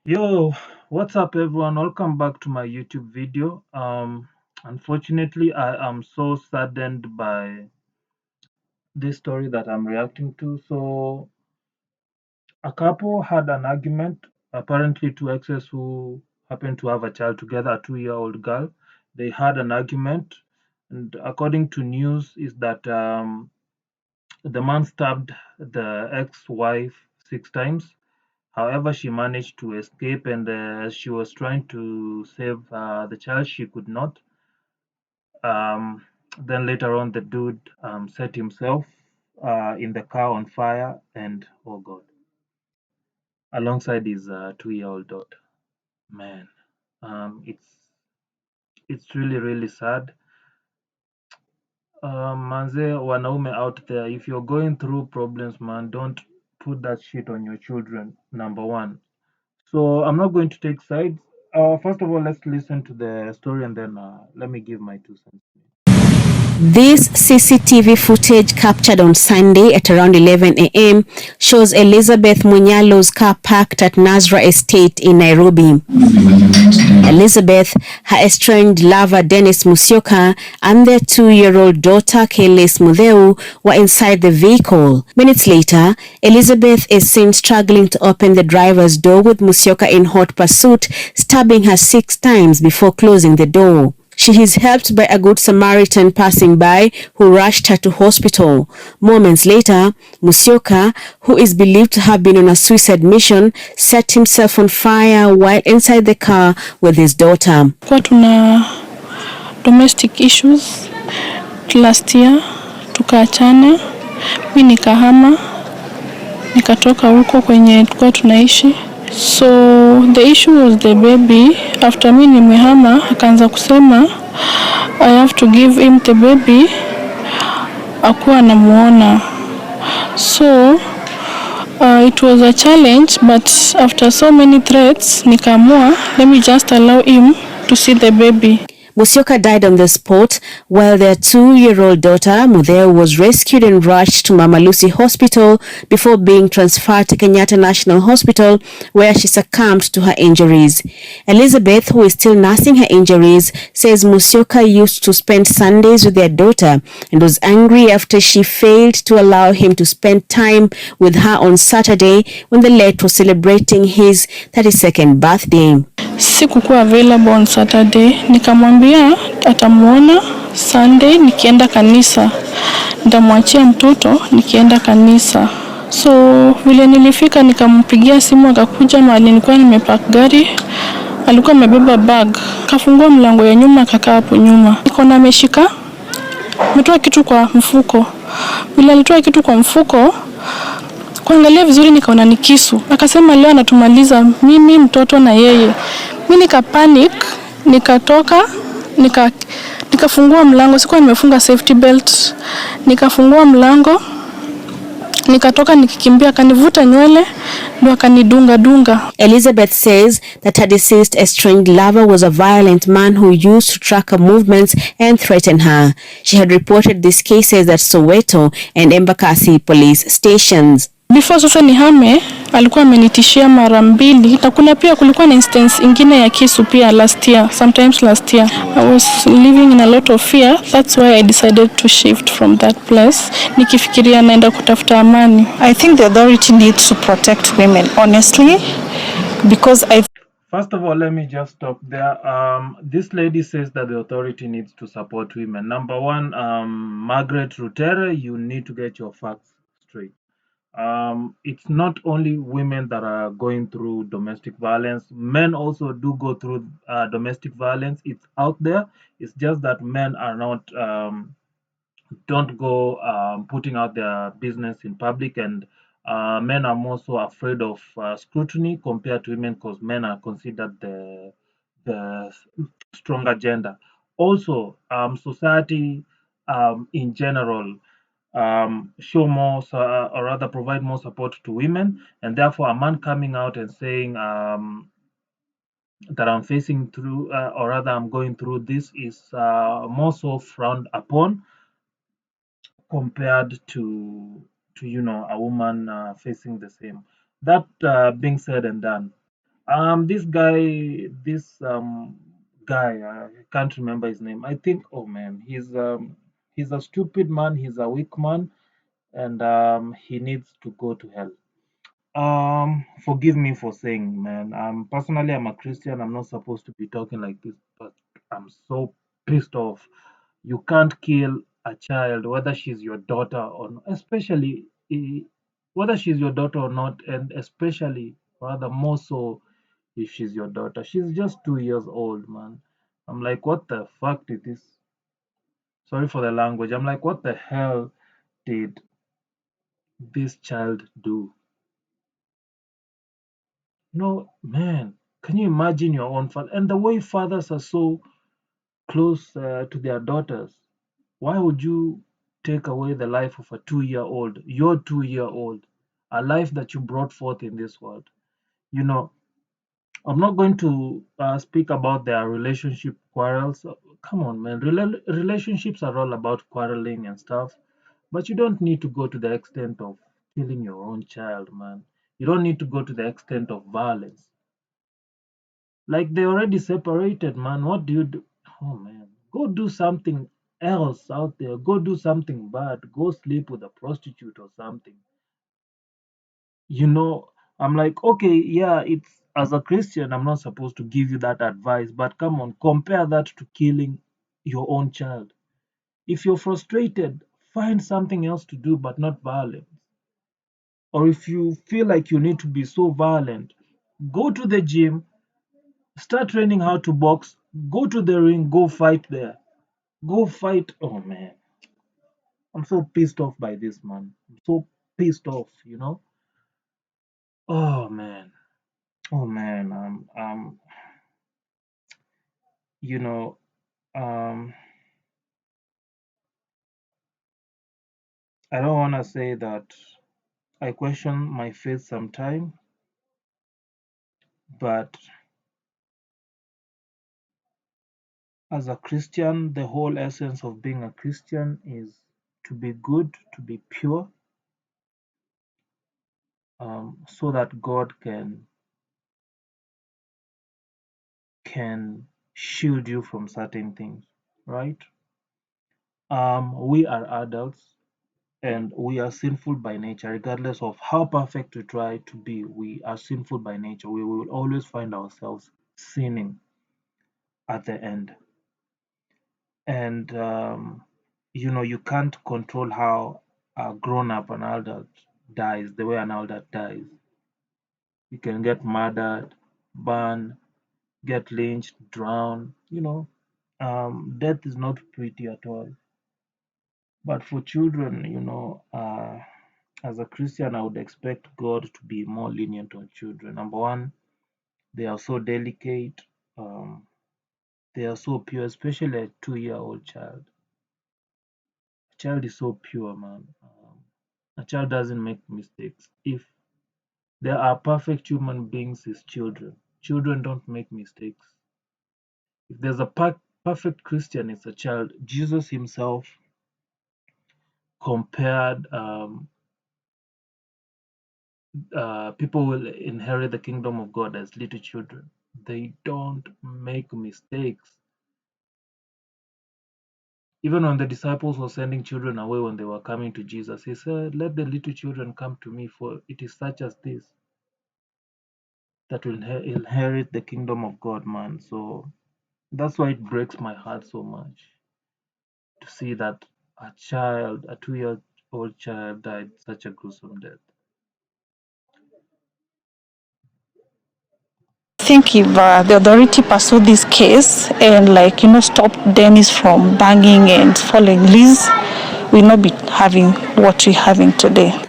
Yo, what's up everyone? Welcome back to my YouTube video. Unfortunately, I am so saddened by this story that I'm reacting to. So, a couple had an argument, apparently two exes who happened to have a child together, a 2-year-old girl. They had an argument, and according to news, is that the man stabbed the ex-wife 6 times. However, she managed to escape, and she was trying to save the child. She could not. Um, then later on, the dude set himself in the car on fire, and oh god, alongside his 2-year-old daughter. Man, it's really really sad. Manze, wanaume out there, if you're going through problems, man, don't put that shit on your children. Number one. So I'm not going to take sides. First of all, let's listen to the story and then let me give my 2 cents. This CCTV footage captured on Sunday at around 11 a.m. shows Elizabeth Munyalo's car parked at Nazra Estate in Nairobi. Elizabeth, her estranged lover Dennis Musyoka, and their 2-year-old daughter Kaylis Mutheu were inside the vehicle. Minutes later, Elizabeth is seen struggling to open the driver's door with Musyoka in hot pursuit, stabbing her 6 times before closing the door. She is helped by a good Samaritan passing by who rushed her to hospital. Moments later, Musyoka, who is believed to have been on a suicide mission, set himself on fire while inside the car with his daughter. Kwa tuna domestic issues last year, tukaachana, mimi nikahama, nikatoka huko kwenye tulikuwa tunaishi. So the issue was the baby. After mimi nimehama, akaanza kusema I have to give him the baby, akuwa anamuona. So it was a challenge, but after so many threats, nikaamua let me just allow him to see the baby. Musyoka died on the spot, while their 2-year-old daughter, Mutheu, was rescued and rushed to Mama Lucy Hospital before being transferred to Kenyatta National Hospital, where she succumbed to her injuries. Elizabeth, who is still nursing her injuries, says Musyoka used to spend Sundays with their daughter and was angry after she failed to allow him to spend time with her on Saturday when the late was celebrating his 32nd birthday. Sikukuwa available on Saturday, nikamwambia atamuona Sunday nikienda kanisa, nitamwachia mtoto nikienda kanisa. So vile nilifika nikampigia simu, akakuja mahali nilikuwa nimepark gari, alikuwa amebeba bag, kafungua mlango ya nyuma, akakaa hapo nyuma. Niko na ameshika, ametoa kitu kwa mfuko. Vile alitoa kitu kwa mfuko, kuangalia vizuri nikaona ni kisu. Akasema leo anatumaliza mimi, mtoto na yeye. Mimi nikapanic, nikatoka, nikafungua mlango, sikuwa nimefunga safety belt. Nikafungua mlango, nikatoka nikikimbia, akanivuta nywele ndio akanidunga. Elizabeth says that her deceased estranged lover was a violent man who used to track her movements and threaten her. She had reported these cases at Soweto and Embakasi police stations. Before sasa nihame, alikuwa amenitishia mara mbili, na kuna pia kulikuwa na instance ingine ya kisu pia last year. I was living in a lot of fear. That's why I decided to shift from that place, nikifikiria naenda kutafuta amani. I think the authority needs to protect women, honestly, because First of all, let me just stop there. This lady says that the authority needs to support women. Number one, Margaret Rutere, you need to get your facts straight. It's not only women that are going through domestic violence. Men also do go through domestic violence. It's out there. It's just that men are not don't go putting out their business in public, and men are more so afraid of scrutiny compared to women because men are considered the stronger gender. Also, society in general show more or rather provide more support to women, and therefore a man coming out and saying that I'm facing through or rather I'm going through this is more so frowned upon compared to a woman facing the same. That being said and done, This guy, I can't remember his name. I think, oh man, he's a stupid man. He's a weak man, and he needs to go to hell. Forgive me for saying, man. Personally, I'm a Christian. I'm not supposed to be talking like this, but I'm so pissed off. You can't kill a child, whether she's your daughter or not, especially whether she's your daughter or not, and especially rather more so if she's your daughter. She's just 2 years old, man. I'm like, what the fuck did this? Sorry for the language. I'm like, what the hell did this child do? No, man, can you imagine your own father? And the way fathers are so close to their daughters, why would you take away the life of a 2-year-old, your 2-year-old, a life that you brought forth in this world? You know, I'm not going to speak about their relationship quarrels. Come on, man. Relationships are all about quarreling and stuff, but you don't need to go to the extent of killing your own child, man. You don't need to go to the extent of violence. Like they already separated, man. What do you do? Oh man, go do something else out there. Go do something bad. Go sleep with a prostitute or something. You know, I'm like, okay, yeah, it's as a Christian, I'm not supposed to give you that advice, but come on, compare that to killing your own child. If you're frustrated, find something else to do, but not violence. Or if you feel like you need to be so violent, go to the gym, start training how to box, go to the ring, go fight there. Go fight. Oh man, I'm so pissed off by this, man. I'm so pissed off, you know? Oh man. Oh man. You know, um, I don't want to say that I question my faith sometime, but as a Christian, the whole essence of being a Christian is to be good, to be pure, so that God can shield you from certain things, right? We are adults and we are sinful by nature, regardless of how perfect we try to be. We are sinful by nature. We will always find ourselves sinning at the end. And you know, you can't control how a grown up, an adult dies the way an adult dies. You can get murdered, burned, get lynched, drowned. You know, death is not pretty at all. But for children, you know, as a Christian, I would expect God to be more lenient on children. Number one, they are so delicate, um, they are so pure, especially a 2-year-old child. A child is so pure, man. A child doesn't make mistakes. If there are perfect human beings, it's children. Children don't make mistakes. If there's a perfect Christian, it's a child. Jesus himself compared people will inherit the kingdom of God as little children. They don't make mistakes. Even when the disciples were sending children away when they were coming to Jesus, he said, let the little children come to me, for it is such as this that will inherit the kingdom of God, man. So that's why it breaks my heart so much to see that a child, a 2-year-old child, died such a gruesome death. I think if the authority pursue this case and stop Dennis from banging and following Liz, we'll not be having what we're having today.